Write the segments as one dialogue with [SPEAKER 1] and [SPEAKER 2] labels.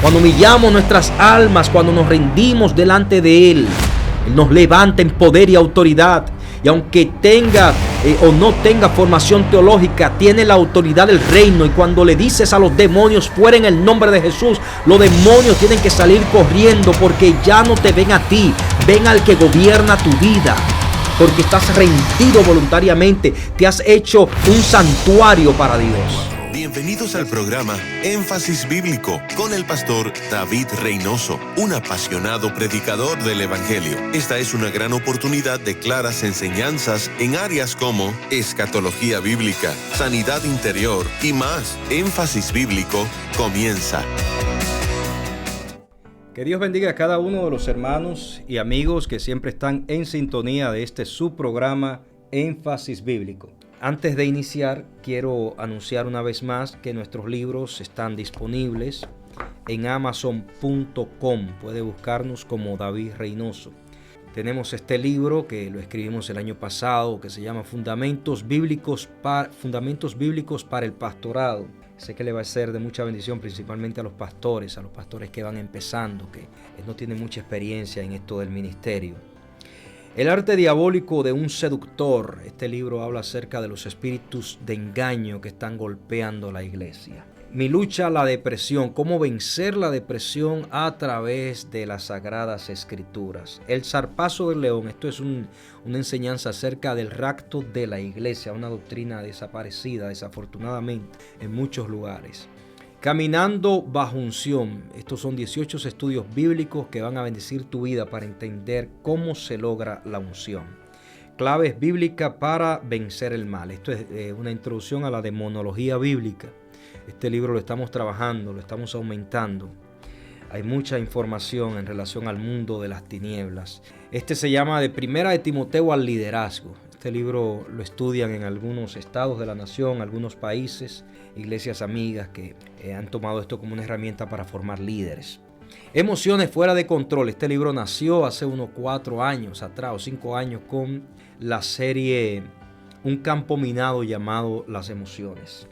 [SPEAKER 1] Cuando humillamos nuestras almas, cuando nos rendimos delante de Él, Él nos levanta en poder y autoridad. Y aunque tenga o no tenga formación teológica, tiene la autoridad del reino. Y cuando le dices a los demonios fuera en el nombre de Jesús, los demonios tienen que salir corriendo, porque ya no te ven a ti, ven al que gobierna tu vida. Porque estás rendido voluntariamente, te has hecho un santuario para Dios.
[SPEAKER 2] Bienvenidos al programa Énfasis Bíblico con el pastor David Reynoso, un apasionado predicador del Evangelio. Esta es una gran oportunidad de claras enseñanzas en áreas como escatología bíblica, sanidad interior y más. Énfasis Bíblico comienza.
[SPEAKER 1] Que Dios bendiga a cada uno de los hermanos y amigos que siempre están en sintonía de este su programa Énfasis Bíblico. Antes de iniciar, quiero anunciar una vez más que nuestros libros están disponibles en amazon.com. Puede buscarnos como David Reynoso. Tenemos este libro que lo escribimos el año pasado, que se llama Fundamentos Bíblicos para el Pastorado. Sé que le va a ser de mucha bendición principalmente a los pastores que van empezando, que no tienen mucha experiencia en esto del ministerio. El arte diabólico de un seductor. Este libro habla acerca de los espíritus de engaño que están golpeando la iglesia. Mi lucha a la depresión. Cómo vencer la depresión a través de las Sagradas Escrituras. El zarpazo del león. Esto es una enseñanza acerca del rapto de la iglesia. Una doctrina desaparecida, desafortunadamente, en muchos lugares. Caminando bajo unción. Estos son 18 estudios bíblicos que van a bendecir tu vida para entender cómo se logra la unción. Claves bíblicas para vencer el mal. Esto es una introducción a la demonología bíblica. Este libro lo estamos trabajando, lo estamos aumentando. Hay mucha información en relación al mundo de las tinieblas. Este se llama De Primera de Timoteo al Liderazgo. Este libro lo estudian en algunos estados de la nación, algunos países, iglesias amigas que han tomado esto como una herramienta para formar líderes. Emociones fuera de control. Este libro nació hace unos 4 años atrás o 5 años con la serie Un campo minado llamado Las Emociones.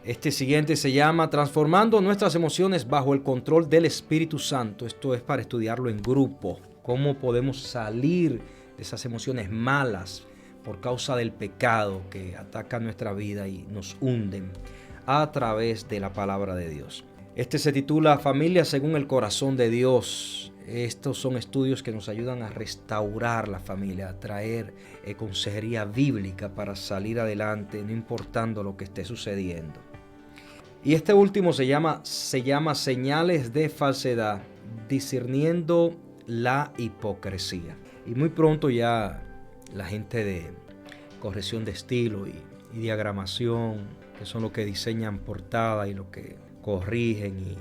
[SPEAKER 1] Este siguiente se llama Transformando nuestras emociones bajo el control del Espíritu Santo. Esto es para estudiarlo en grupo. Cómo podemos salir de esas emociones malas por causa del pecado que ataca nuestra vida y nos hunden a través de la palabra de Dios. Este se titula Familia según el corazón de Dios. Estos son estudios que nos ayudan a restaurar la familia, a traer consejería bíblica para salir adelante, no importando lo que esté sucediendo. Y este último se llama Señales de Falsedad, discerniendo la hipocresía. Y muy pronto ya la gente de corrección de estilo y diagramación, que son los que diseñan portada y los que corrigen y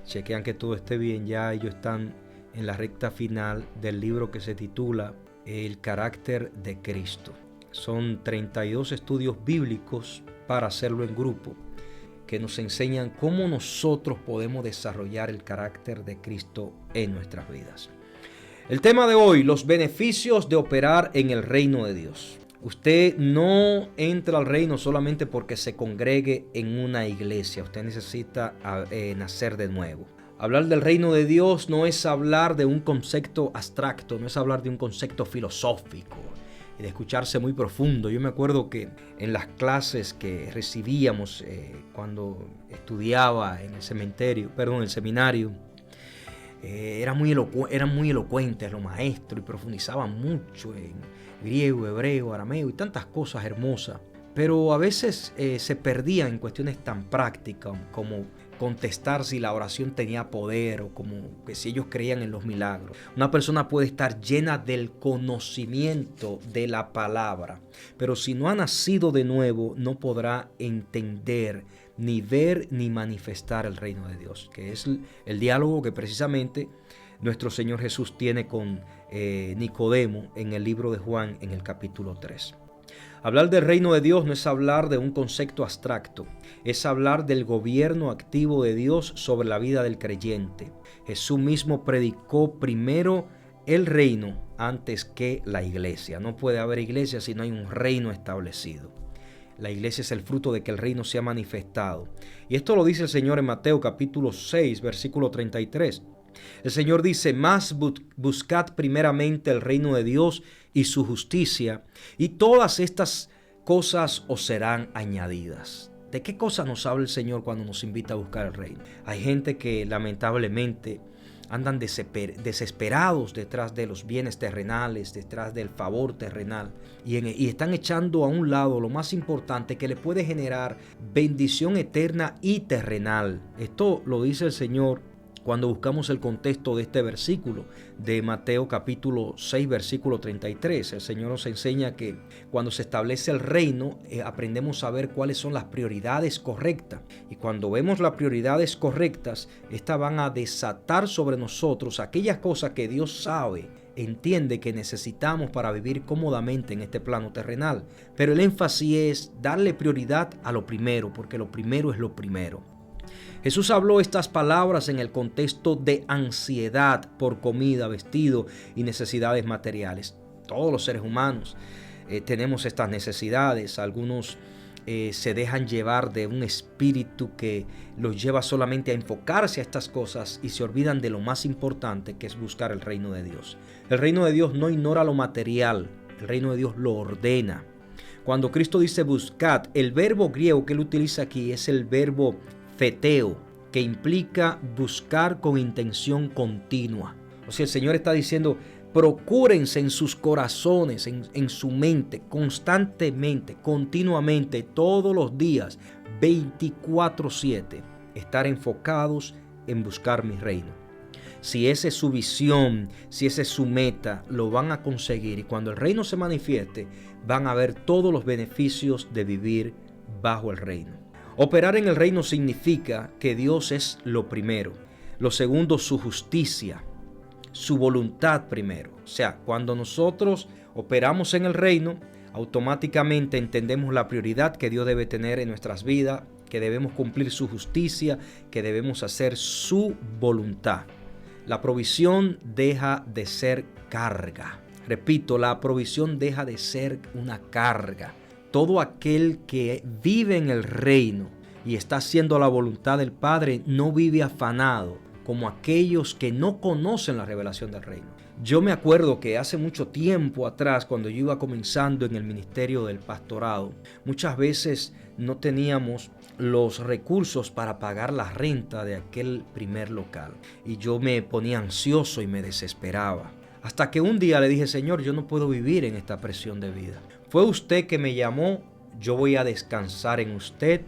[SPEAKER 1] chequean que todo esté bien, ya ellos están en la recta final del libro que se titula El carácter de Cristo. Son 32 estudios bíblicos para hacerlo en grupo, que nos enseñan cómo nosotros podemos desarrollar el carácter de Cristo en nuestras vidas. El tema de hoy, los beneficios de operar en el reino de Dios. Usted no entra al reino solamente porque se congregue en una iglesia. Usted necesita nacer de nuevo. Hablar del reino de Dios no es hablar de un concepto abstracto, no es hablar de un concepto filosófico y de escucharse muy profundo. Yo me acuerdo que en las clases que recibíamos cuando estudiaba en el seminario, eran muy elocuentes los maestros y profundizaban mucho en griego, hebreo, arameo y tantas cosas hermosas. Pero a veces se perdían en cuestiones tan prácticas como contestar si la oración tenía poder o como que si ellos creían en los milagros. Una persona puede estar llena del conocimiento de la palabra, pero si no ha nacido de nuevo, no podrá entender, ni ver, ni manifestar el reino de Dios, que es el diálogo que precisamente nuestro Señor Jesús tiene con Nicodemo en el libro de Juan en el capítulo 3. Hablar del reino de Dios no es hablar de un concepto abstracto, es hablar del gobierno activo de Dios sobre la vida del creyente. Jesús mismo predicó primero el reino antes que la iglesia. No puede haber iglesia si no hay un reino establecido. La iglesia es el fruto de que el reino se ha manifestado. Y esto lo dice el Señor en Mateo capítulo 6, versículo 33. El Señor dice: «Mas buscad primeramente el reino de Dios y su justicia, y todas estas cosas os serán añadidas». ¿De qué cosa nos habla el Señor cuando nos invita a buscar el reino? Hay gente que lamentablemente andan desesperados detrás de los bienes terrenales, detrás del favor terrenal, y están echando a un lado lo más importante que le puede generar bendición eterna y terrenal. Esto lo dice el Señor cuando buscamos el contexto de este versículo de Mateo capítulo 6, versículo 33. El Señor nos enseña que cuando se establece el reino, aprendemos a ver cuáles son las prioridades correctas. Y cuando vemos las prioridades correctas, estas van a desatar sobre nosotros aquellas cosas que Dios sabe, entiende que necesitamos para vivir cómodamente en este plano terrenal. Pero el énfasis es darle prioridad a lo primero, porque lo primero es lo primero. Jesús habló estas palabras en el contexto de ansiedad por comida, vestido y necesidades materiales. Todos los seres humanos tenemos estas necesidades. Algunos se dejan llevar de un espíritu que los lleva solamente a enfocarse a estas cosas y se olvidan de lo más importante, que es buscar el reino de Dios. El reino de Dios no ignora lo material, el reino de Dios lo ordena. Cuando Cristo dice buscad, el verbo griego que él utiliza aquí es el verbo feteo, que implica buscar con intención continua. O sea, el Señor está diciendo: procúrense en sus corazones, en su mente, constantemente, continuamente, todos los días, 24/7, estar enfocados en buscar mi reino. Si esa es su visión, si esa es su meta, lo van a conseguir, y cuando el reino se manifieste, van a ver todos los beneficios de vivir bajo el reino. Operar en el reino significa que Dios es lo primero. Lo segundo, su justicia, su voluntad primero. O sea, cuando nosotros operamos en el reino, automáticamente entendemos la prioridad que Dios debe tener en nuestras vidas, que debemos cumplir su justicia, que debemos hacer su voluntad. La provisión deja de ser carga. Repito, la provisión deja de ser una carga. Todo aquel que vive en el reino y está haciendo la voluntad del Padre no vive afanado como aquellos que no conocen la revelación del reino. Yo me acuerdo que hace mucho tiempo atrás, cuando yo iba comenzando en el ministerio del pastorado, muchas veces no teníamos los recursos para pagar la renta de aquel primer local. Y yo me ponía ansioso y me desesperaba. Hasta que un día le dije: Señor, yo no puedo vivir en esta presión de vida. Fue usted que me llamó, yo voy a descansar en usted.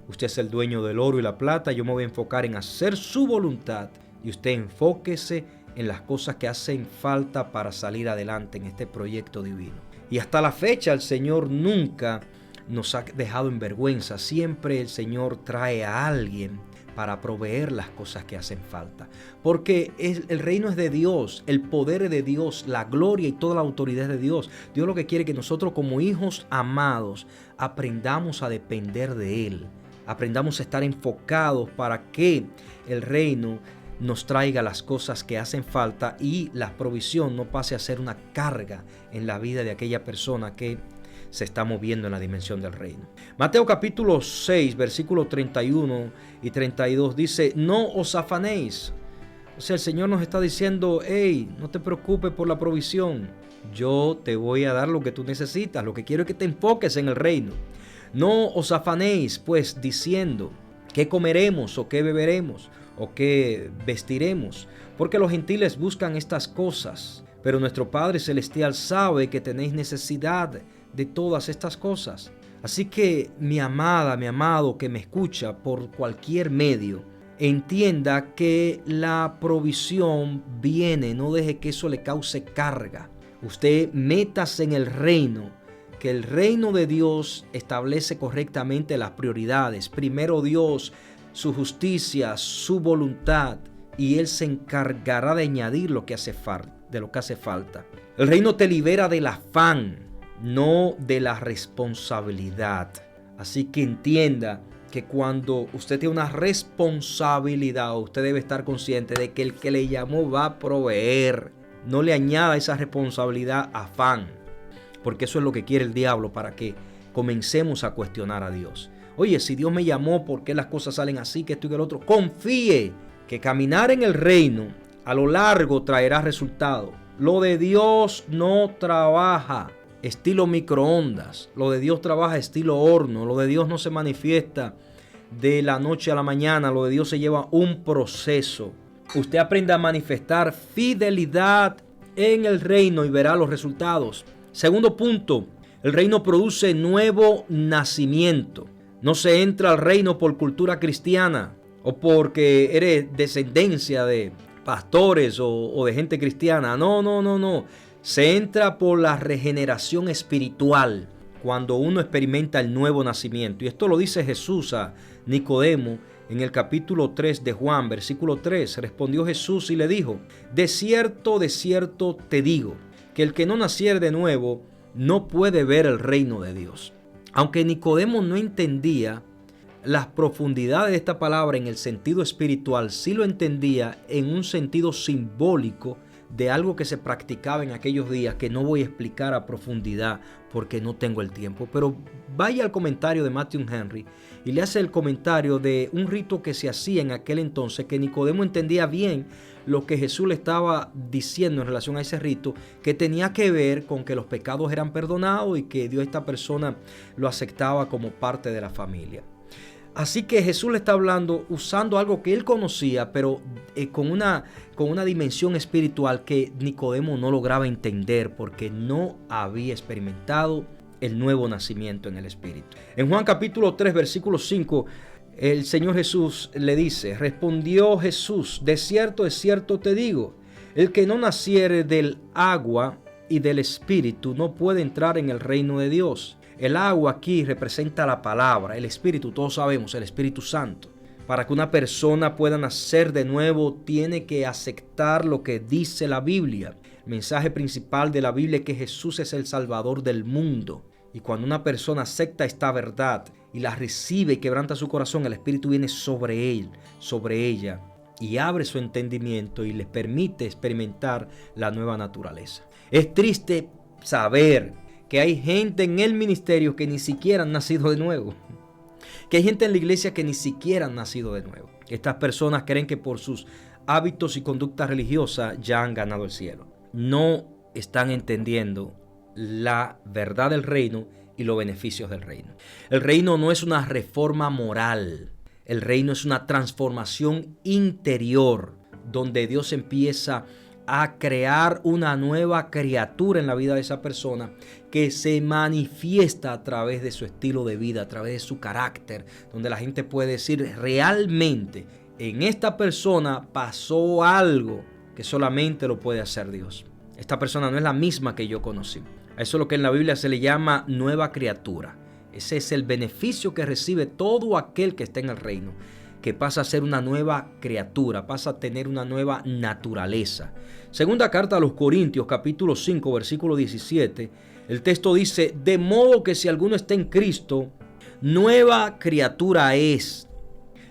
[SPEAKER 1] Usted es el dueño del oro y la plata, yo me voy a enfocar en hacer su voluntad. Y usted enfóquese en las cosas que hacen falta para salir adelante en este proyecto divino. Y hasta la fecha el Señor nunca nos ha dejado en vergüenza. Siempre el Señor trae a alguien para proveer las cosas que hacen falta. Porque el reino es de Dios, el poder es de Dios, la gloria y toda la autoridad es de Dios. Dios lo que quiere es que nosotros, como hijos amados, aprendamos a depender de Él. Aprendamos a estar enfocados para que el reino nos traiga las cosas que hacen falta y la provisión no pase a ser una carga en la vida de aquella persona que se está moviendo en la dimensión del reino. Mateo capítulo 6, versículos 31 y 32 dice: no os afanéis. O sea, el Señor nos está diciendo: hey, no te preocupes por la provisión. Yo te voy a dar lo que tú necesitas. Lo que quiero es que te enfoques en el reino. No os afanéis, pues, diciendo: ¿qué comeremos o qué beberemos o qué vestiremos? Porque los gentiles buscan estas cosas, pero nuestro Padre Celestial sabe que tenéis necesidad de todas estas cosas. Así que mi amada, mi amado que me escucha por cualquier medio, entienda que la provisión viene, no deje que eso le cause carga. Usted métase en el reino, que el reino de Dios establece correctamente las prioridades. Primero Dios, su justicia, su voluntad, y Él se encargará de añadir lo que hace falta. El reino te libera del afán, no de la responsabilidad. Así que entienda que cuando usted tiene una responsabilidad, usted debe estar consciente de que el que le llamó va a proveer. No le añada esa responsabilidad afán, porque eso es lo que quiere el diablo, para que comencemos a cuestionar a Dios. Oye, si Dios me llamó, ¿por qué las cosas salen así, que esto y que el otro? Confíe que caminar en el reino a lo largo traerá resultados. Lo de Dios no trabaja estilo microondas. Lo de Dios trabaja estilo horno. Lo de Dios no se manifiesta de la noche a la mañana. Lo de Dios se lleva un proceso. Usted aprende a manifestar fidelidad en el reino y verá los resultados. Segundo punto, el reino produce nuevo nacimiento. No se entra al reino por cultura cristiana o porque eres descendencia de pastores o de gente cristiana. No. Se entra por la regeneración espiritual cuando uno experimenta el nuevo nacimiento. Y esto lo dice Jesús a Nicodemo en el capítulo 3 de Juan, versículo 3. Respondió Jesús y le dijo: de cierto te digo, que el que no naciere de nuevo no puede ver el reino de Dios. Aunque Nicodemo no entendía las profundidades de esta palabra en el sentido espiritual, sí lo entendía en un sentido simbólico de algo que se practicaba en aquellos días que no voy a explicar a profundidad porque no tengo el tiempo. Pero vaya al comentario de Matthew Henry y le hace el comentario de un rito que se hacía en aquel entonces, que Nicodemo entendía bien lo que Jesús le estaba diciendo en relación a ese rito, que tenía que ver con que los pecados eran perdonados y que Dios, esta persona, lo aceptaba como parte de la familia. Así que Jesús le está hablando usando algo que él conocía, pero con una dimensión espiritual que Nicodemo no lograba entender porque no había experimentado el nuevo nacimiento en el Espíritu. En Juan capítulo 3, versículo 5, el Señor Jesús le dice: respondió Jesús, de cierto te digo, el que no naciere del agua y del Espíritu no puede entrar en el reino de Dios. El agua aquí representa la palabra, el Espíritu, todos sabemos, el Espíritu Santo. Para que una persona pueda nacer de nuevo, tiene que aceptar lo que dice la Biblia. El mensaje principal de la Biblia es que Jesús es el Salvador del mundo. Y cuando una persona acepta esta verdad y la recibe y quebranta su corazón, el Espíritu viene sobre él, sobre ella, y abre su entendimiento y les permite experimentar la nueva naturaleza. Es triste saber que hay gente en el ministerio que ni siquiera han nacido de nuevo. Que hay gente en la iglesia que ni siquiera han nacido de nuevo. Estas personas creen que por sus hábitos y conductas religiosas ya han ganado el cielo. No están entendiendo la verdad del reino y los beneficios del reino. El reino no es una reforma moral. El reino es una transformación interior donde Dios empieza a crear una nueva criatura en la vida de esa persona que se manifiesta a través de su estilo de vida, a través de su carácter, donde la gente puede decir realmente en esta persona pasó algo que solamente lo puede hacer Dios. Esta persona no es la misma que yo conocí. A eso es lo que en la Biblia se le llama nueva criatura. Ese es el beneficio que recibe todo aquel que está en el reino, que pasa a ser una nueva criatura, pasa a tener una nueva naturaleza. Segunda carta a los Corintios, capítulo 5, versículo 17, el texto dice: de modo que si alguno está en Cristo, nueva criatura es.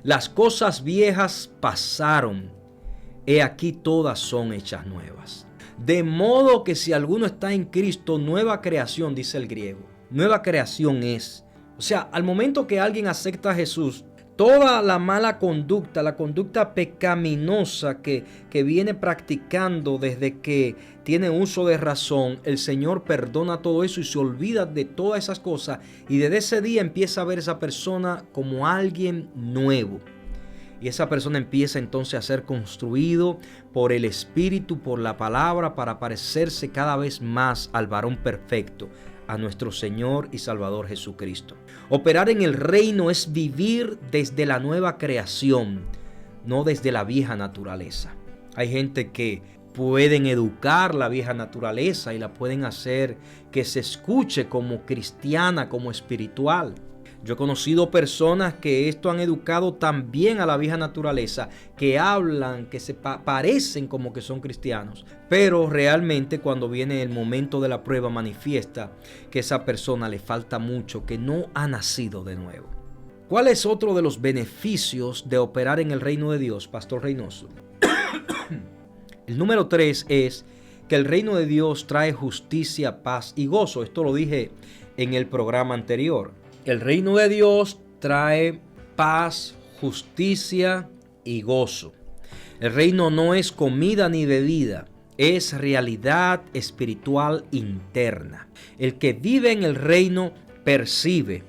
[SPEAKER 1] Las cosas viejas pasaron, he aquí todas son hechas nuevas. De modo que si alguno está en Cristo, nueva creación, dice el griego. Nueva creación es. O sea, al momento que alguien acepta a Jesús, toda la mala conducta, la conducta pecaminosa que viene practicando desde que tiene uso de razón, el Señor perdona todo eso y se olvida de todas esas cosas. Y desde ese día empieza a ver a esa persona como alguien nuevo. Y esa persona empieza entonces a ser construido por el Espíritu, por la palabra, para parecerse cada vez más al varón perfecto, a nuestro Señor y Salvador Jesucristo. Operar en el reino es vivir desde la nueva creación, no desde la vieja naturaleza. Hay gente que pueden educar la vieja naturaleza y la pueden hacer que se escuche como cristiana, como espiritual. Yo he conocido personas que esto han educado también a la vieja naturaleza, que hablan, que se parecen como que son cristianos, pero realmente cuando viene el momento de la prueba manifiesta que esa persona le falta mucho, que no ha nacido de nuevo. ¿Cuál es otro de los beneficios de operar en el reino de Dios, Pastor Reynoso? El número 3 es que el reino de Dios trae justicia, paz y gozo. Esto lo dije en el programa anterior. El reino de Dios trae paz, justicia y gozo. El reino no es comida ni bebida, es realidad espiritual interna. El que vive en el reino percibe,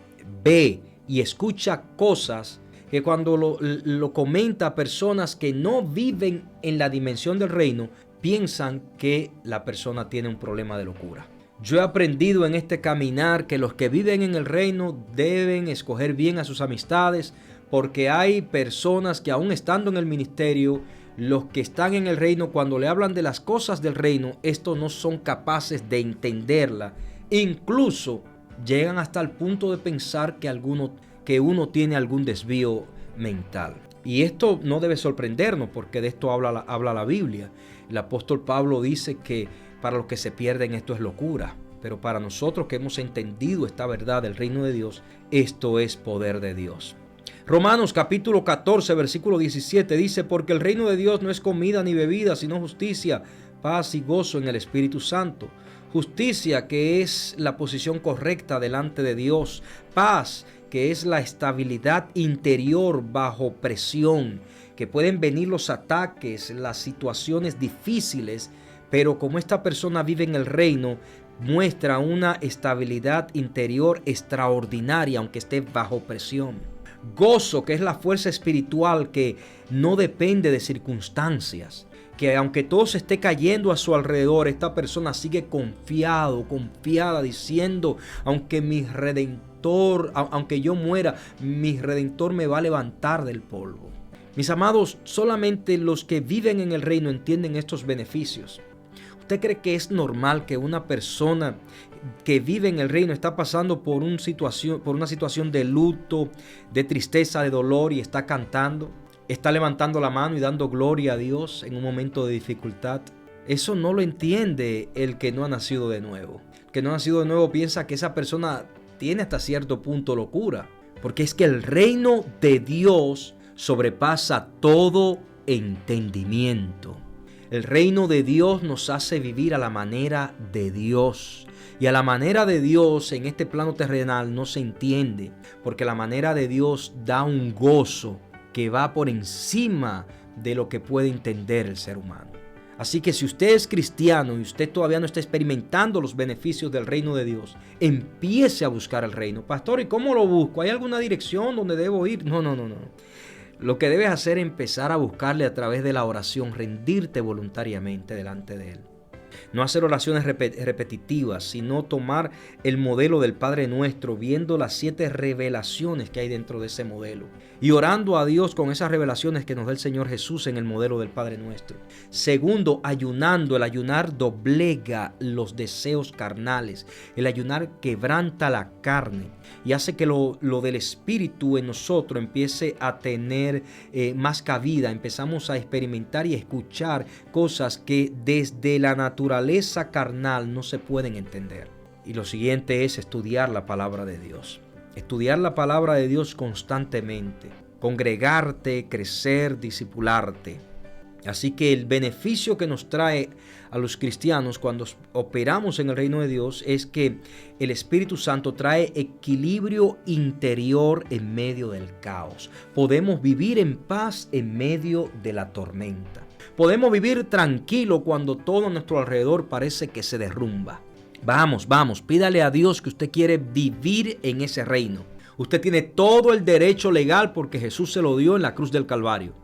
[SPEAKER 1] ve y escucha cosas que cuando lo comenta a personas que no viven en la dimensión del reino, piensan que la persona tiene un problema de locura. Yo he aprendido en este caminar que los que viven en el reino deben escoger bien a sus amistades, porque hay personas que aún estando en el ministerio, los que están en el reino, cuando le hablan de las cosas del reino, estos no son capaces de entenderla. Incluso llegan hasta el punto de pensar que uno tiene algún desvío mental. Y esto no debe sorprendernos, porque de esto habla la Biblia. El apóstol Pablo dice que para los que se pierden esto es locura, pero para nosotros que hemos entendido esta verdad del reino de Dios, esto es poder de Dios. Romanos capítulo 14, versículo 17 dice: porque el reino de Dios no es comida ni bebida, sino justicia, paz y gozo en el Espíritu Santo. Justicia, que es la posición correcta delante de Dios. Paz, que es la estabilidad interior bajo presión, que pueden venir los ataques, las situaciones difíciles, pero como esta persona vive en el reino, muestra una estabilidad interior extraordinaria, aunque esté bajo presión. Gozo, que es la fuerza espiritual que no depende de circunstancias, que aunque todo se esté cayendo a su alrededor, esta persona sigue confiada, diciendo: aunque aunque yo muera, mi Redentor me va a levantar del polvo. Mis amados, solamente los que viven en el reino entienden estos beneficios. ¿Usted cree que es normal que una persona que vive en el reino está pasando por una situación de luto, de tristeza, de dolor, y está cantando, está levantando la mano y dando gloria a Dios en un momento de dificultad? Eso no lo entiende el que no ha nacido de nuevo. El que no ha nacido de nuevo piensa que esa persona tiene hasta cierto punto locura, porque es que el reino de Dios sobrepasa todo entendimiento. El reino de Dios nos hace vivir a la manera de Dios. Y a la manera de Dios en este plano terrenal no se entiende, porque la manera de Dios da un gozo que va por encima de lo que puede entender el ser humano. Así que si usted es cristiano y usted todavía no está experimentando los beneficios del reino de Dios, empiece a buscar el reino. Pastor, ¿y cómo lo busco? ¿Hay alguna dirección donde debo ir? No. Lo que debes hacer es empezar a buscarle a través de la oración, rendirte voluntariamente delante de Él. No hacer oraciones repetitivas, sino tomar el modelo del Padre Nuestro, viendo las 7 revelaciones que hay dentro de ese modelo y orando a Dios con esas revelaciones que nos da el Señor Jesús en el modelo del Padre Nuestro. Segundo, ayunando. El ayunar doblega los deseos carnales. El ayunar quebranta la carne y hace que lo del Espíritu en nosotros empiece a tener más cabida. Empezamos a experimentar y a escuchar cosas que desde la naturaleza carnal no se pueden entender. Y lo siguiente es estudiar la palabra de Dios. Estudiar la palabra de Dios constantemente. Congregarte, crecer, discipularte. Así que el beneficio que nos trae a los cristianos cuando operamos en el reino de Dios es que el Espíritu Santo trae equilibrio interior en medio del caos. Podemos vivir en paz en medio de la tormenta. Podemos vivir tranquilo cuando todo a nuestro alrededor parece que se derrumba. Vamos, pídale a Dios que usted quiere vivir en ese reino. Usted tiene todo el derecho legal porque Jesús se lo dio en la cruz del Calvario.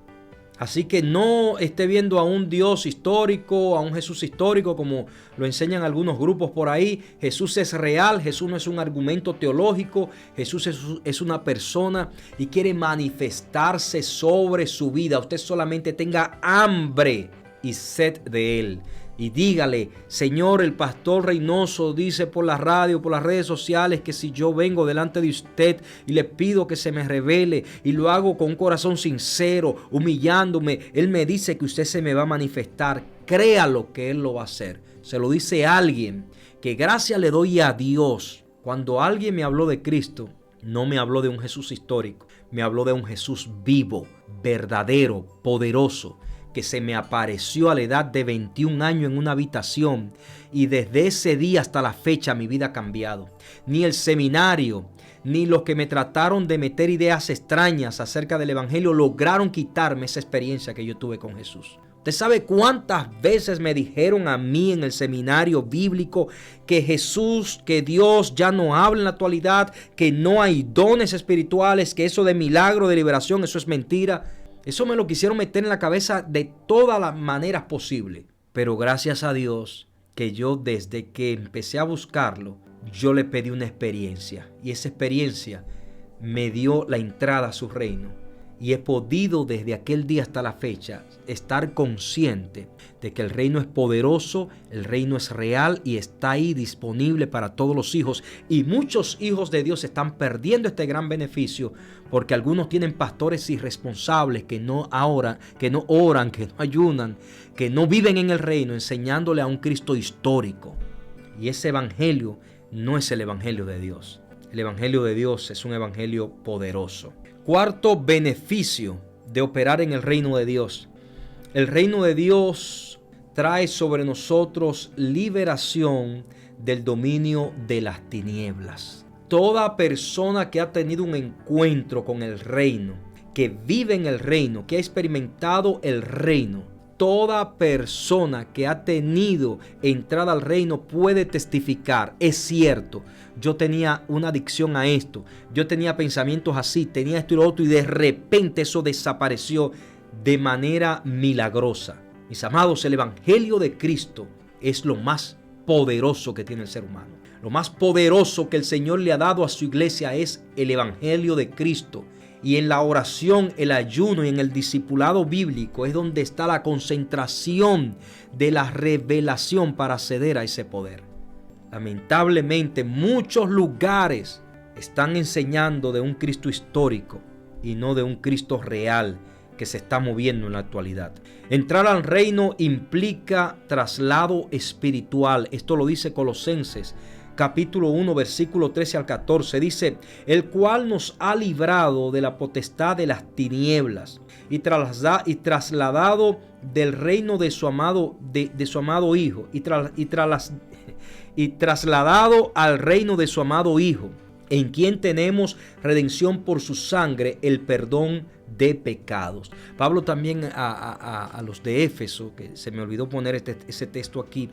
[SPEAKER 1] Así que no esté viendo a un Dios histórico, a un Jesús histórico como lo enseñan algunos grupos por ahí. Jesús es real, Jesús no es un argumento teológico, Jesús es una persona y quiere manifestarse sobre su vida. Usted solamente tenga hambre y sed de Él. Y dígale: Señor, el pastor Reynoso dice por la radio, por las redes sociales, que si yo vengo delante de usted y le pido que se me revele y lo hago con un corazón sincero, humillándome, Él me dice que usted se me va a manifestar. Créalo que Él lo va a hacer. Se lo dice alguien que gracias le doy a Dios. Cuando alguien me habló de Cristo, no me habló de un Jesús histórico, me habló de un Jesús vivo, verdadero, poderoso, que se me apareció a la edad de 21 años en una habitación, y desde ese día hasta la fecha mi vida ha cambiado. Ni el seminario, ni los que me trataron de meter ideas extrañas acerca del evangelio lograron quitarme esa experiencia que yo tuve con Jesús. ¿Usted sabe cuántas veces me dijeron a mí en el seminario bíblico que Jesús, que Dios ya no habla en la actualidad, que no hay dones espirituales, que eso de milagro, de liberación, eso es mentira? Eso me lo quisieron meter en la cabeza de todas las maneras posibles. Pero gracias a Dios que yo desde que empecé a buscarlo, yo le pedí una experiencia. Y esa experiencia me dio la entrada a su reino. Y he podido desde aquel día hasta la fecha estar consciente de que el reino es poderoso, el reino es real y está ahí disponible para todos los hijos. Y muchos hijos de Dios están perdiendo este gran beneficio porque algunos tienen pastores irresponsables que no oran, que no ayunan, que no viven en el reino, enseñándole a un Cristo histórico. Y ese evangelio no es el evangelio de Dios. El evangelio de Dios es un evangelio poderoso. Cuarto beneficio de operar en el reino de Dios. El reino de Dios trae sobre nosotros liberación del dominio de las tinieblas. Toda persona que ha tenido un encuentro con el reino, que vive en el reino, que ha experimentado el reino, toda persona que ha tenido entrada al reino puede testificar. Es cierto, yo tenía una adicción a esto, yo tenía pensamientos así, tenía esto y lo otro, y de repente eso desapareció de manera milagrosa. Mis amados, el evangelio de Cristo es lo más poderoso que tiene el ser humano. Lo más poderoso que el Señor le ha dado a su iglesia es el evangelio de Cristo. Y en la oración, el ayuno y en el discipulado bíblico es donde está la concentración de la revelación para acceder a ese poder. Lamentablemente, muchos lugares están enseñando de un Cristo histórico y no de un Cristo real que se está moviendo en la actualidad. Entrar al reino implica traslado espiritual. Esto lo dice Colosenses capítulo 1, versículo 13 al 14, dice: el cual nos ha librado de la potestad de las tinieblas y trasladado del reino de su amado, de su amado Hijo, y trasladado al reino de su amado Hijo, en quien tenemos redención por su sangre, el perdón de pecados. Pablo también a los de Éfeso, que se me olvidó poner ese texto aquí,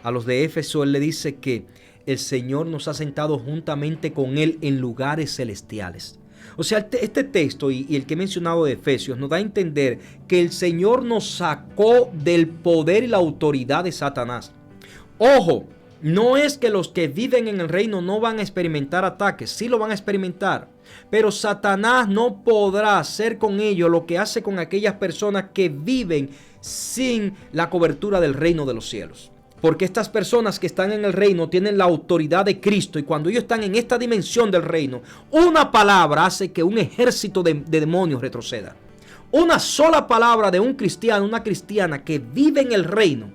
[SPEAKER 1] a los de Éfeso él le dice que el Señor nos ha sentado juntamente con Él en lugares celestiales. O sea, este texto y el que he mencionado de Efesios nos da a entender que el Señor nos sacó del poder y la autoridad de Satanás. Ojo, no es que los que viven en el reino no van a experimentar ataques, sí lo van a experimentar. Pero Satanás no podrá hacer con ellos lo que hace con aquellas personas que viven sin la cobertura del reino de los cielos. Porque estas personas que están en el reino tienen la autoridad de Cristo, y cuando ellos están en esta dimensión del reino, una palabra hace que un ejército de demonios retroceda. Una sola palabra de un cristiano, una cristiana que vive en el reino,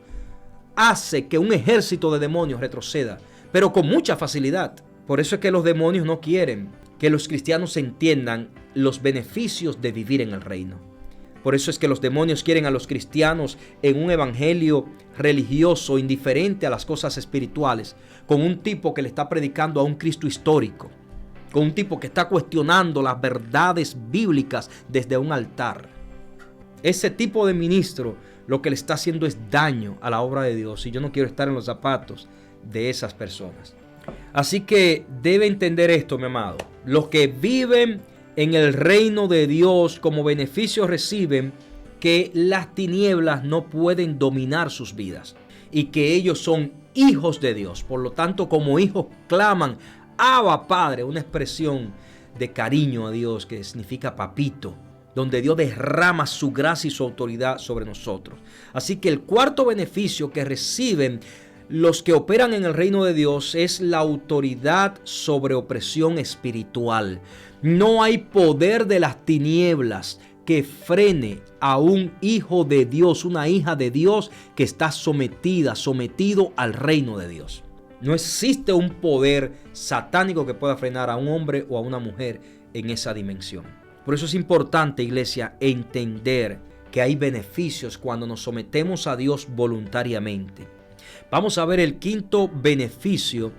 [SPEAKER 1] hace que un ejército de demonios retroceda, pero con mucha facilidad. Por eso es que los demonios no quieren que los cristianos entiendan los beneficios de vivir en el reino. Por eso es que los demonios quieren a los cristianos en un evangelio religioso, indiferente a las cosas espirituales, con un tipo que le está predicando a un Cristo histórico, con un tipo que está cuestionando las verdades bíblicas desde un altar. Ese tipo de ministro lo que le está haciendo es daño a la obra de Dios, y yo no quiero estar en los zapatos de esas personas. Así que debe entender esto, mi amado. Los que viven en el reino de Dios como beneficio reciben que las tinieblas no pueden dominar sus vidas y que ellos son hijos de Dios. Por lo tanto, como hijos claman: Abba, Padre, una expresión de cariño a Dios que significa papito, donde Dios derrama su gracia y su autoridad sobre nosotros. Así que el cuarto beneficio que reciben los que operan en el reino de Dios es la autoridad sobre opresión espiritual. No hay poder de las tinieblas que frene a un hijo de Dios, una hija de Dios que está sometido al reino de Dios. No existe un poder satánico que pueda frenar a un hombre o a una mujer en esa dimensión. Por eso es importante, iglesia, entender que hay beneficios cuando nos sometemos a Dios voluntariamente. Vamos a ver el quinto beneficio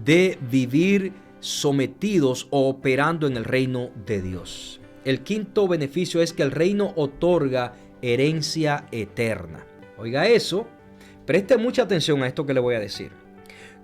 [SPEAKER 1] de vivir sometidos o operando en el reino de Dios. El quinto beneficio es que el reino otorga herencia eterna. Oiga eso, preste mucha atención a esto que le voy a decir.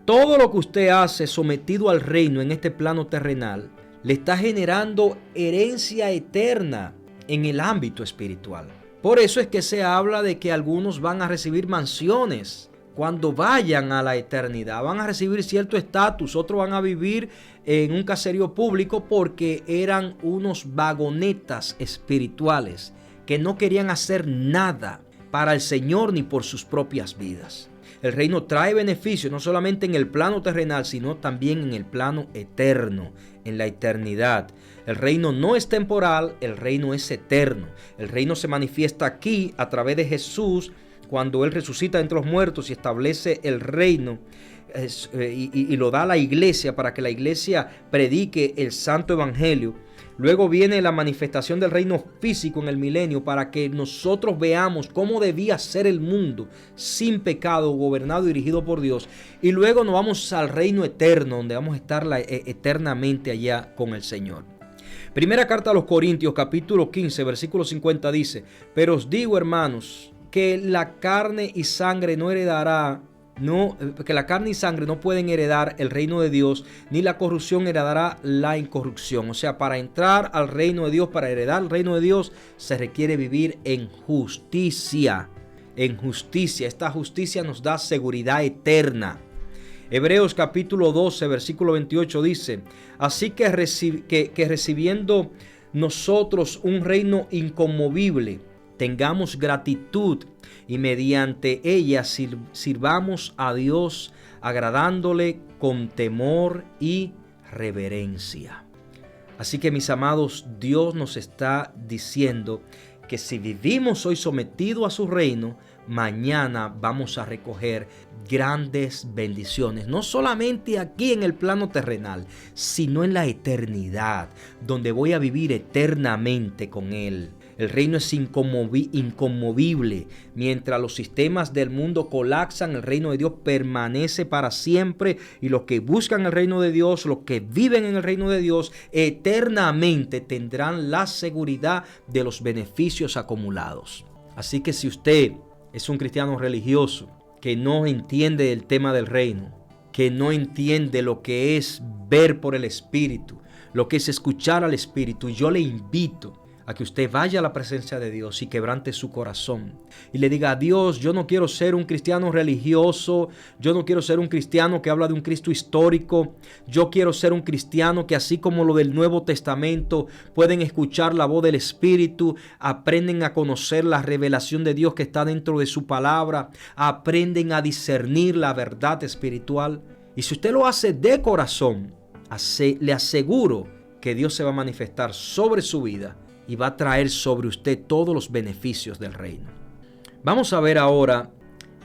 [SPEAKER 1] Todo lo que usted hace sometido al reino en este plano terrenal le está generando herencia eterna en el ámbito espiritual. Por eso es que se habla de que algunos van a recibir mansiones cuando vayan a la eternidad. Van a recibir cierto estatus, otros van a vivir en un caserío público porque eran unos vagonetas espirituales que no querían hacer nada para el Señor ni por sus propias vidas. El reino trae beneficios no solamente en el plano terrenal, sino también en el plano eterno, en la eternidad. El reino no es temporal, el reino es eterno. El reino se manifiesta aquí a través de Jesús cuando Él resucita entre los muertos y establece el reino y lo da a la iglesia para que la iglesia predique el santo evangelio. Luego viene la manifestación del reino físico en el milenio para que nosotros veamos cómo debía ser el mundo sin pecado, gobernado y dirigido por Dios. Y luego nos vamos al reino eterno, donde vamos a estar eternamente allá con el Señor. Primera carta a los Corintios, capítulo 15, versículo 50 dice: pero os digo, hermanos, que la carne y sangre no pueden heredar el reino de Dios, ni la corrupción heredará la incorrupción. O sea, para entrar al reino de Dios, para heredar el reino de Dios, se requiere vivir en justicia. En justicia. Esta justicia nos da seguridad eterna. Hebreos capítulo 12, versículo 28 dice: así que recibiendo nosotros un reino inconmovible, tengamos gratitud y mediante ella sirvamos a Dios agradándole con temor y reverencia. Así que, mis amados, Dios nos está diciendo que si vivimos hoy sometidos a su reino, mañana vamos a recoger grandes bendiciones, no solamente aquí en el plano terrenal, sino en la eternidad, donde voy a vivir eternamente con Él. El reino es inconmovible. Mientras los sistemas del mundo colapsan, el reino de Dios permanece para siempre. Y los que buscan el reino de Dios, los que viven en el reino de Dios, eternamente tendrán la seguridad de los beneficios acumulados. Así que si usted es un cristiano religioso que no entiende el tema del reino, que no entiende lo que es ver por el Espíritu, lo que es escuchar al Espíritu, yo le invito a que usted vaya a la presencia de Dios y quebrante su corazón y le diga a Dios: yo no quiero ser un cristiano religioso, yo no quiero ser un cristiano que habla de un Cristo histórico, yo quiero ser un cristiano que, así como lo del Nuevo Testamento, pueden escuchar la voz del Espíritu, aprenden a conocer la revelación de Dios que está dentro de su palabra, aprenden a discernir la verdad espiritual. Y si usted lo hace de corazón, le aseguro que Dios se va a manifestar sobre su vida y va a traer sobre usted todos los beneficios del reino. Vamos a ver ahora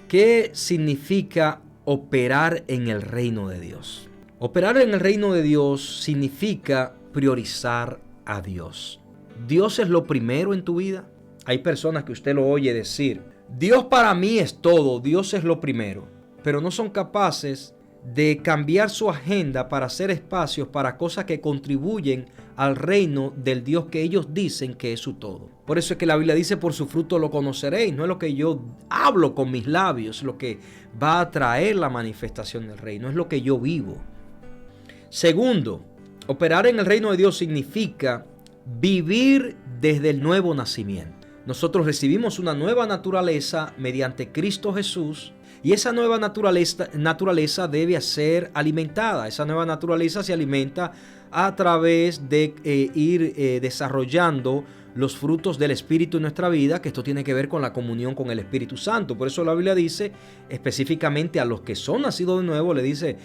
[SPEAKER 1] qué significa operar en el reino de Dios. Operar en el reino de Dios significa priorizar a Dios. ¿Dios es lo primero en tu vida? Hay personas que usted lo oye decir: Dios para mí es todo, Dios es lo primero, pero no son capaces de cambiar su agenda para hacer espacios para cosas que contribuyen al reino del Dios que ellos dicen que es su todo. Por eso es que la Biblia dice: por su fruto lo conoceréis. No es lo que yo hablo con mis labios lo que va a traer la manifestación del reino, es lo que yo vivo. Segundo, operar en el reino de Dios significa vivir desde el nuevo nacimiento. Nosotros recibimos una nueva naturaleza mediante Cristo Jesús. Y esa nueva naturaleza debe ser alimentada. Esa nueva naturaleza se alimenta a través de ir desarrollando los frutos del Espíritu en nuestra vida, que esto tiene que ver con la comunión con el Espíritu Santo. Por eso la Biblia dice específicamente a los que son nacidos de nuevo, le dice: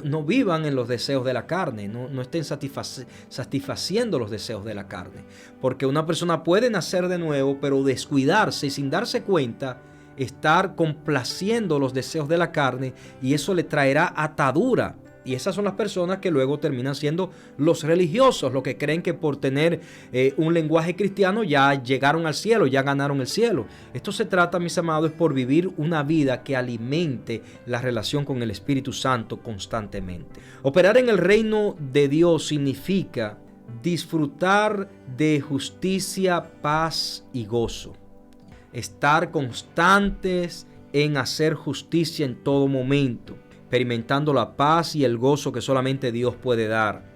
[SPEAKER 1] no vivan en los deseos de la carne, no estén satisfaciendo los deseos de la carne. Porque una persona puede nacer de nuevo, pero descuidarse y sin darse cuenta estar complaciendo los deseos de la carne, y eso le traerá atadura Y esas son las personas que luego terminan siendo los religiosos, los que creen que por tener un lenguaje cristiano ya llegaron al cielo, ya ganaron el cielo. Esto se trata, mis amados, es por vivir una vida que alimente la relación con el Espíritu Santo constantemente. Operar en el reino de Dios significa disfrutar de justicia, paz y gozo. Estar constantes en hacer justicia en todo momento, experimentando la paz y el gozo que solamente Dios puede dar.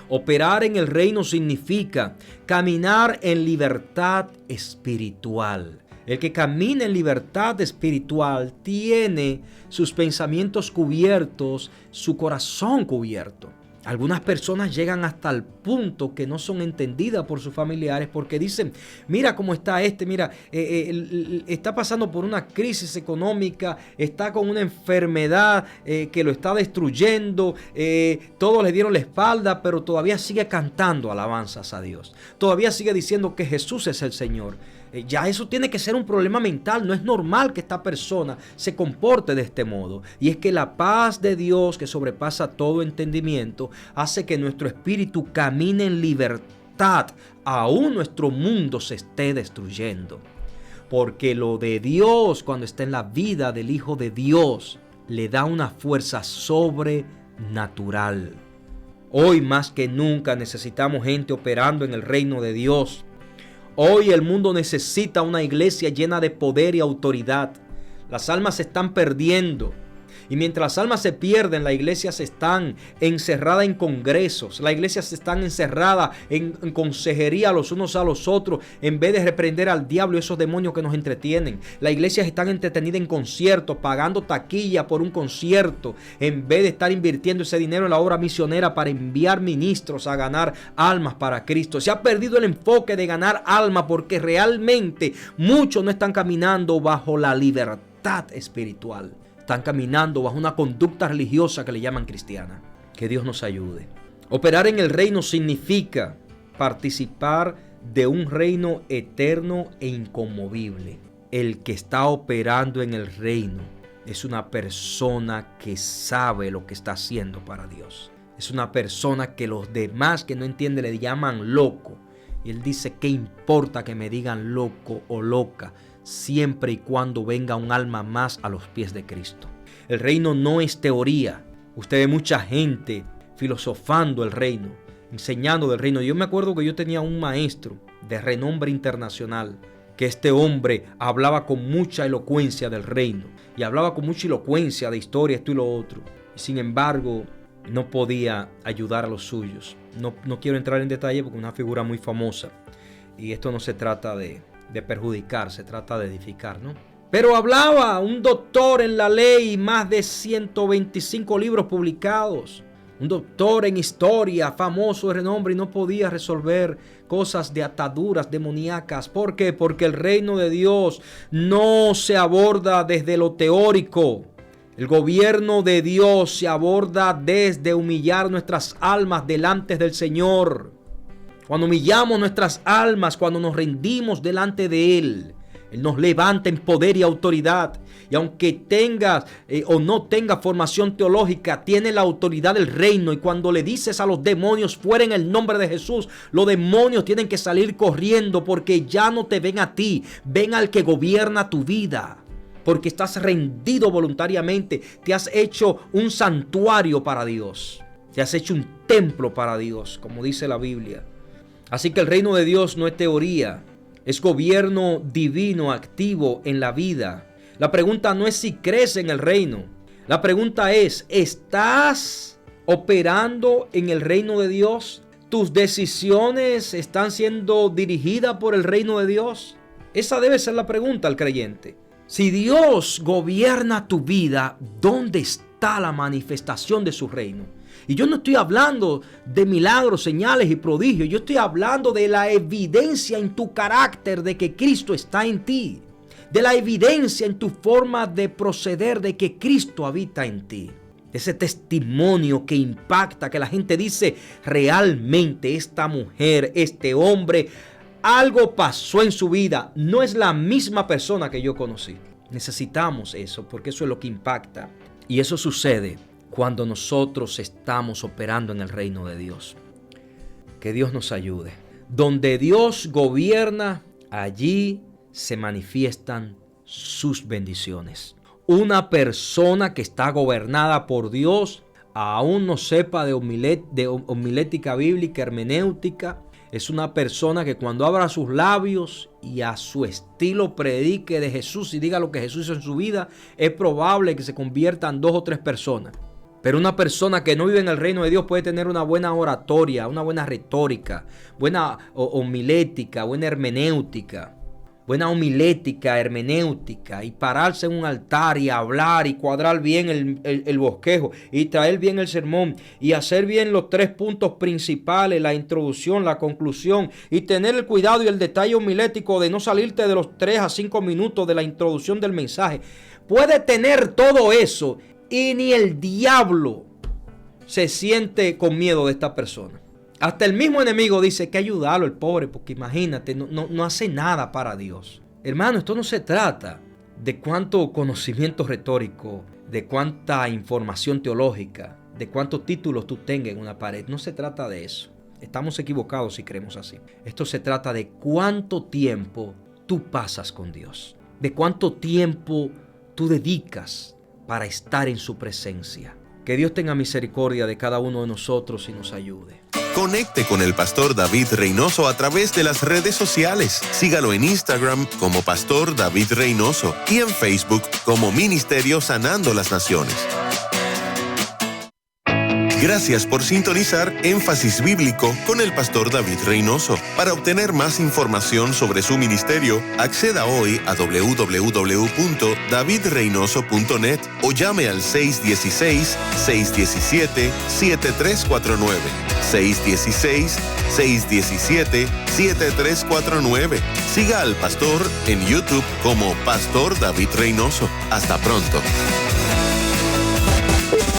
[SPEAKER 1] Operar en el reino significa caminar en libertad espiritual. El que camina en libertad espiritual tiene sus pensamientos cubiertos, su corazón cubierto. Algunas personas llegan hasta el punto que no son entendidas por sus familiares porque dicen, mira cómo está mira, está pasando por una crisis económica, está con una enfermedad que lo está destruyendo, todos le dieron la espalda, pero todavía sigue cantando alabanzas a Dios. Todavía sigue diciendo que Jesús es el Señor. Ya eso tiene que ser un problema mental. No es normal que esta persona se comporte de este modo. Y es que la paz de Dios, que sobrepasa todo entendimiento, hace que nuestro espíritu camine en libertad, aún nuestro mundo se esté destruyendo. Porque lo de Dios, cuando está en la vida del Hijo de Dios, le da una fuerza sobrenatural. Hoy más que nunca necesitamos gente operando en el reino de Dios. Hoy el mundo necesita una iglesia llena de poder y autoridad. Las almas se están perdiendo. Y mientras las almas se pierden, las iglesias están encerradas en congresos. Las iglesias están encerradas en consejería los unos a los otros, en vez de reprender al diablo y esos demonios que nos entretienen. Las iglesias están entretenidas en conciertos, pagando taquilla por un concierto, en vez de estar invirtiendo ese dinero en la obra misionera para enviar ministros a ganar almas para Cristo. Se ha perdido el enfoque de ganar almas porque realmente muchos no están caminando bajo la libertad espiritual. Están caminando bajo una conducta religiosa que le llaman cristiana. Que Dios nos ayude. Operar en el reino significa participar de un reino eterno e inconmovible. El que está operando en el reino es una persona que sabe lo que está haciendo para Dios. Es una persona que los demás que no entienden le llaman loco. Y él dice, ¿qué importa que me digan loco o loca? Siempre y cuando venga un alma más a los pies de Cristo. El reino no es teoría. Usted ve mucha gente filosofando el reino, enseñando del reino. Yo me acuerdo que yo tenía un maestro de renombre internacional, que este hombre hablaba con mucha elocuencia del reino, y hablaba con mucha elocuencia de historia, esto y lo otro. Y sin embargo, no podía ayudar a los suyos. No quiero entrar en detalle porque es una figura muy famosa. Y esto no se trata de perjudicar, se trata de edificar, ¿no? Pero hablaba un doctor en la ley, más de 125 libros publicados, un doctor en historia, famoso de renombre, y no podía resolver cosas de ataduras demoníacas. ¿Por qué? Porque el reino de Dios no se aborda desde lo teórico. El gobierno de Dios se aborda desde humillar nuestras almas delante del Señor. Cuando humillamos nuestras almas, cuando nos rendimos delante de Él, Él nos levanta en poder y autoridad. Y aunque tengas o no tengas formación teológica, tiene la autoridad del reino. Y cuando le dices a los demonios fuera en el nombre de Jesús, los demonios tienen que salir corriendo porque ya no te ven a ti, ven al que gobierna tu vida. Porque estás rendido voluntariamente, te has hecho un santuario para Dios, te has hecho un templo para Dios, como dice la Biblia. Así que el reino de Dios no es teoría, es gobierno divino activo en la vida. La pregunta no es si crees en el reino. La pregunta es, ¿estás operando en el reino de Dios? ¿Tus decisiones están siendo dirigidas por el reino de Dios? Esa debe ser la pregunta al creyente. Si Dios gobierna tu vida, ¿dónde está la manifestación de su reino? Y yo no estoy hablando de milagros, señales y prodigios. Yo estoy hablando de la evidencia en tu carácter de que Cristo está en ti. De la evidencia en tu forma de proceder de que Cristo habita en ti. Ese testimonio que impacta, que la gente dice, realmente esta mujer, este hombre, algo pasó en su vida. No es la misma persona que yo conocí. Necesitamos eso porque eso es lo que impacta. Y eso sucede cuando nosotros estamos operando en el reino de Dios. Que Dios nos ayude. Donde Dios gobierna, allí se manifiestan sus bendiciones. Una persona que está gobernada por Dios, aún no sepa de homilética bíblica, hermenéutica, es una persona que cuando abra sus labios y a su estilo predique de Jesús y diga lo que Jesús hizo en su vida, es probable que se conviertan 2 o 3 personas. Pero una persona que no vive en el reino de Dios puede tener una buena oratoria, una buena retórica, buena homilética, buena hermenéutica. Buena homilética, hermenéutica, y pararse en un altar y hablar y cuadrar bien el bosquejo y traer bien el sermón y hacer bien los 3 puntos principales, la introducción, la conclusión, y tener el cuidado y el detalle homilético de no salirte de los 3 a 5 minutos de la introducción del mensaje. Puede tener todo eso y ni el diablo se siente con miedo de esta persona. Hasta el mismo enemigo dice que ayudarlo, el pobre, porque imagínate, no hace nada para Dios. Hermano, esto no se trata de cuánto conocimiento retórico, de cuánta información teológica, de cuántos títulos tú tengas en una pared. No se trata de eso. Estamos equivocados si creemos así. Esto se trata de cuánto tiempo tú pasas con Dios, de cuánto tiempo tú dedicas para estar en su presencia. Que Dios tenga misericordia de cada uno de nosotros y nos ayude.
[SPEAKER 2] Conecte con el pastor David Reynoso a través de las redes sociales. Sígalo en Instagram como Pastor David Reynoso y en Facebook como Ministerio Sanando las Naciones. Gracias por sintonizar Énfasis Bíblico con el pastor David Reynoso. Para obtener más información sobre su ministerio, acceda hoy a www.davidreynoso.net o llame al 616-617-7349. 616-617-7349. Siga al pastor en YouTube como Pastor David Reynoso. Hasta pronto.